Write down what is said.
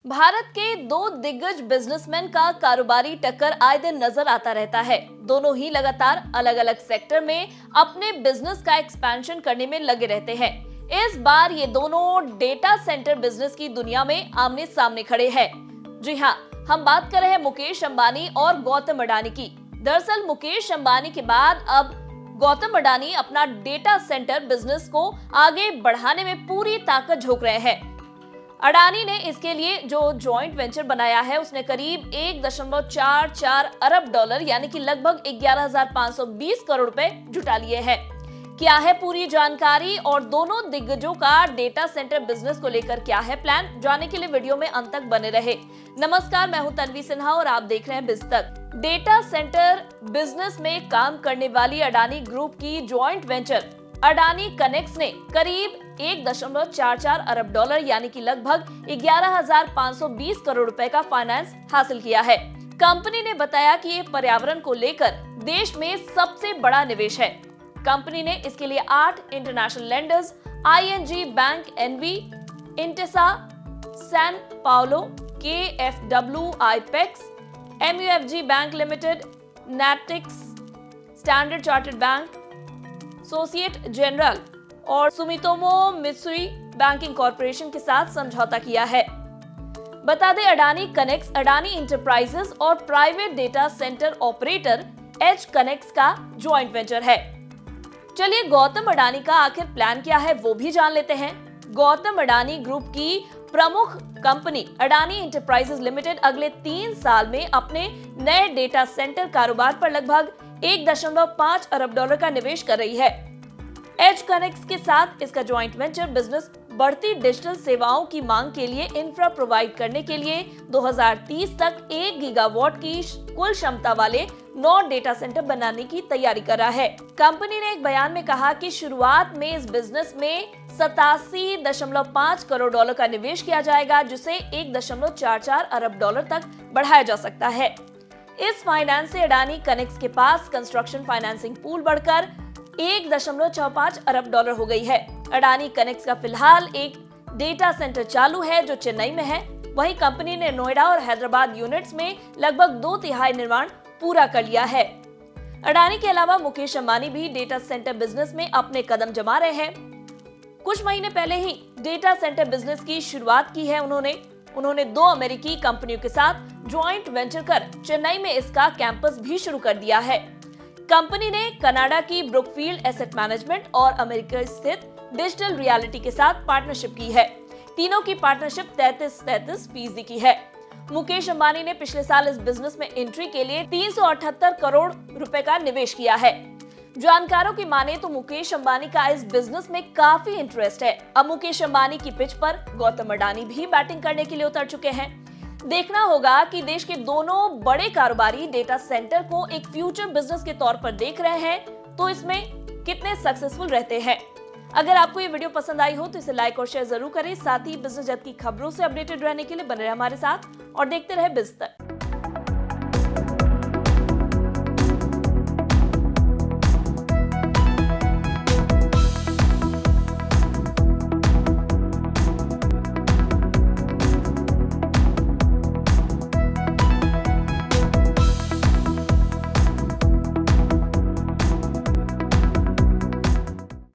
भारत के दो दिग्गज बिजनेसमैन का कारोबारी टक्कर आए दिन नजर आता रहता है। दोनों ही लगातार अलग अलग सेक्टर में अपने बिजनेस का एक्सपेंशन करने में लगे रहते हैं। इस बार ये दोनों डेटा सेंटर बिजनेस की दुनिया में आमने सामने खड़े हैं। जी हाँ, हम बात कर रहे हैं मुकेश अंबानी और गौतम अडानी की। दरअसल मुकेश अंबानी के बाद अब गौतम अडानी अपना डेटा सेंटर बिजनेस को आगे बढ़ाने में पूरी ताकत झोंक रहे हैं। अडानी ने इसके लिए जो जॉइंट वेंचर बनाया है उसने करीब 1.44 अरब डॉलर यानी कि लगभग 11,520 करोड़ रुपए जुटा लिए हैं। क्या है पूरी जानकारी और दोनों दिग्गजों का डेटा सेंटर बिजनेस को लेकर क्या है प्लान, जानने के लिए वीडियो में अंत तक बने रहे। नमस्कार, मैं हूं तन्वी सिन्हा और आप देख रहे हैं बिजतक। डेटा सेंटर बिजनेस में काम करने वाली अडानी ग्रुप की जॉइंट वेंचर अडानी कनेक्ट्स ने करीब 1.44 अरब डॉलर यानी कि लगभग 11,520 करोड़ रुपए का फाइनेंस हासिल किया है। कंपनी ने बताया कि ये पर्यावरण को लेकर देश में सबसे बड़ा निवेश है। कंपनी ने इसके लिए 8 international lenders ING bank NV, Intesa, San Paolo, KfW, IPEX, MUFG bank limited, Natixis, standard chartered bank, Societe Generale और सुमितोमो मित्सुई बैंकिंग कॉर्पोरेशन के साथ समझौता किया है। बता दें, अडानी कनेक्ट्स अडानी इंटरप्राइजेस और private data centre operator Edge Connex का जॉइंट वेंचर है। चलिए गौतम अडानी का आखिर प्लान क्या है वो भी जान लेते हैं। गौतम अडानी ग्रुप की प्रमुख कंपनी अडानी इंटरप्राइजेस लिमिटेड अगले 3 साल में अपने नए डेटा सेंटर कारोबार पर लगभग 1.5 अरब डॉलर का निवेश कर रही है। एज कनेक्ट्स के साथ इसका जॉइंट वेंचर बिजनेस बढ़ती डिजिटल सेवाओं की मांग के लिए इंफ्रा प्रोवाइड करने के लिए 2030 तक 1 गीगावाट की कुल क्षमता वाले 9 डेटा सेंटर बनाने की तैयारी कर रहा है। कंपनी ने एक बयान में कहा कि शुरुआत में इस बिजनेस में 87.5 करोड़ डॉलर का निवेश किया जाएगा, जिसे 1.44 अरब डॉलर तक बढ़ाया जा सकता है। इस फाइनेंस से अडानी कनेक्ट्स के पास कंस्ट्रक्शन फाइनेंसिंग पूल बढ़कर 1.45 अरब डॉलर हो गई है। अडानी कनेक्ट्स का फिलहाल एक डेटा सेंटर चालू है जो चेन्नई में है। वहीं कंपनी ने नोएडा और हैदराबाद यूनिट्स में लगभग 2/3 निर्माण पूरा कर लिया है। अडानी के अलावा मुकेश अंबानी भी डेटा सेंटर बिजनेस में अपने कदम जमा रहे हैं। कुछ महीने पहले ही डेटा सेंटर बिजनेस की शुरुआत की है उन्होंने 2 अमेरिकी कंपनियों के साथ जॉइंट वेंचर कर चेन्नई में इसका कैंपस भी शुरू कर दिया है। कंपनी ने कनाडा की ब्रुकफील्ड एसेट मैनेजमेंट और अमेरिका स्थित डिजिटल रियलिटी के साथ पार्टनरशिप की है। तीनों की पार्टनरशिप 33% की है। मुकेश अंबानी ने पिछले साल इस बिजनेस में एंट्री के लिए 378 करोड़ रुपए का निवेश किया है। जानकारों की माने तो मुकेश अंबानी का इस बिजनेस में काफी इंटरेस्ट है। अब मुकेश अंबानी की पिच पर गौतम अडानी भी बैटिंग करने के लिए उतर चुके हैं। देखना होगा कि देश के दोनों बड़े कारोबारी डेटा सेंटर को एक फ्यूचर बिजनेस के तौर पर देख रहे हैं तो इसमें कितने सक्सेसफुल रहते हैं। अगर आपको ये वीडियो पसंद आई हो तो इसे लाइक और शेयर जरूर करें। साथ ही बिजनेस जगत की खबरों से अपडेटेड रहने के लिए बने रहे हमारे साथ और देखते रहे बिजतक।